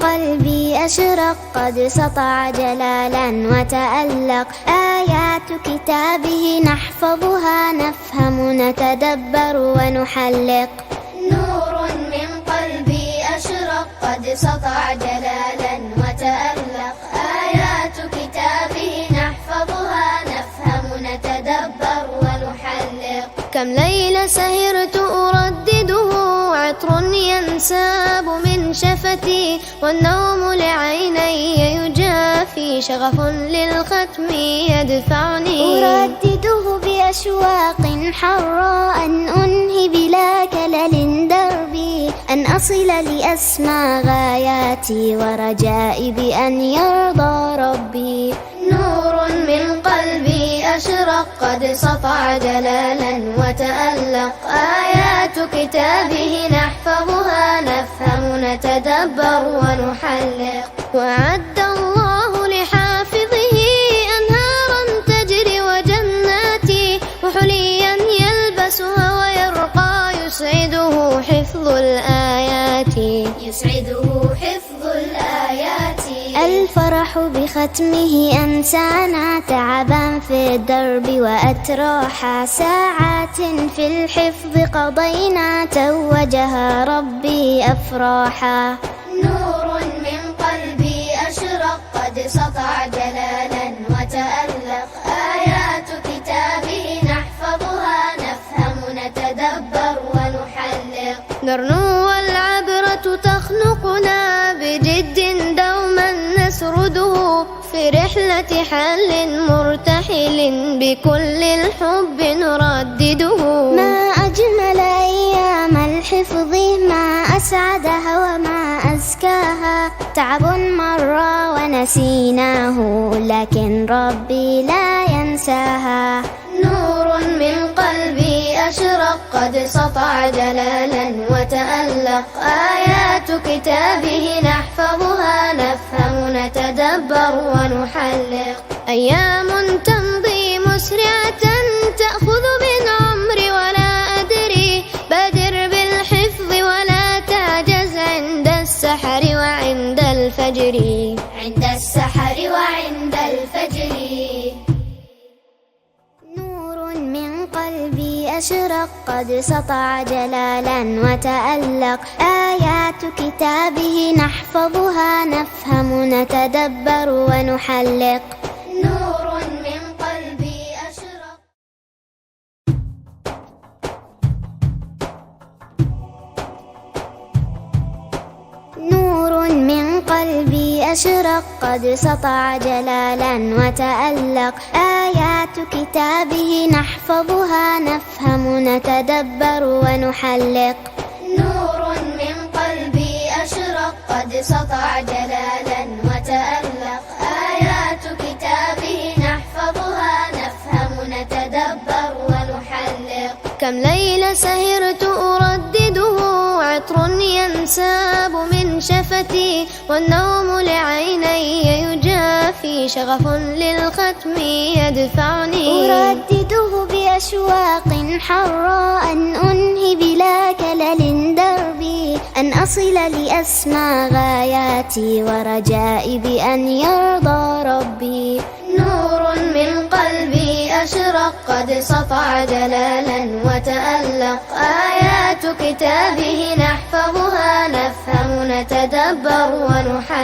قلبي أشرق قد سطع جلالا وتألق آيات كتابه نحفظها نفهم نتدبر ونحلق نور من قلبي أشرق قد سطع جلالا وتألق آيات كتابه نحفظها نفهم نتدبر ونحلق كم ليلة سهرت أردده عطر ينساب من شفتي والنوم لعيني يجافي شغف للختم يدفعني أردده بأشواق حراء أن أنهي بلا كلل دربي أن أصل لأسمى غاياتي ورجائي بأن يرضى ربي نور من قلبي أشرق قد سطع جلالا وتألق آيات كتابه نحفظها نفهم نتدبر ونحلق وأعد الله لحافظه أنهارا تجري وجنات وحليا يلبسها ويرقى يسعده حفظ الآيات الفرح بختمه أنسانا تعبا في الدرب وأتراحا ساعات في الحفظ قضينا توجها ربي أفراحا نور من قلبي أشرق قد سطع جلالا وتألق آيات كتابه نحفظها نفهم نتدبر ونحلق نرنو والعبرة تخنقنا بجد دوما نسرده في رحلة حل مرتحل بكل الحب نردده ما أجمل أيام الحفظ ما أسعدها وما أزكاها تعب مر ونسيناه لكن ربي لا ينساها نور من قلبي أشرق قد سطع جلالا وتألق آيات كتابه نحفظها نفهم نتدبر ونحلق أيام تمضي مسرعة تأخذ من عمري ولا أدري بادر بالحفظ ولا تعجز عند السحر وعند الفجر نور من قلبي أشرق قد سطع جلالا وتألق آيات كتابه نحفظها نفهم نتدبر ونحلق نور من قلبي أشرق نور من قلبي أشرق قد سطع جلالا وتألق آيات كتابه نحفظها نفهم نتدبر ونحلق نور من قلبي أشرق قد سطع جلالا وتألق آيات كتابه نحفظها نفهم نتدبر ونحلق كم ليلة سهرت أردده عطر ينساب من شفتي والنوم لعيني يجافي شغف للختم يدفعني أردده بأشواق حراء أن أنهي بلا كلل دربي أن أصل لأسمى غاياتي ورجائي بأن يرضى ربي نور من قلبي أشرق قد سطع جلالا وتألق آيات كتابه نحفظها نفهم نتدبر ونحلق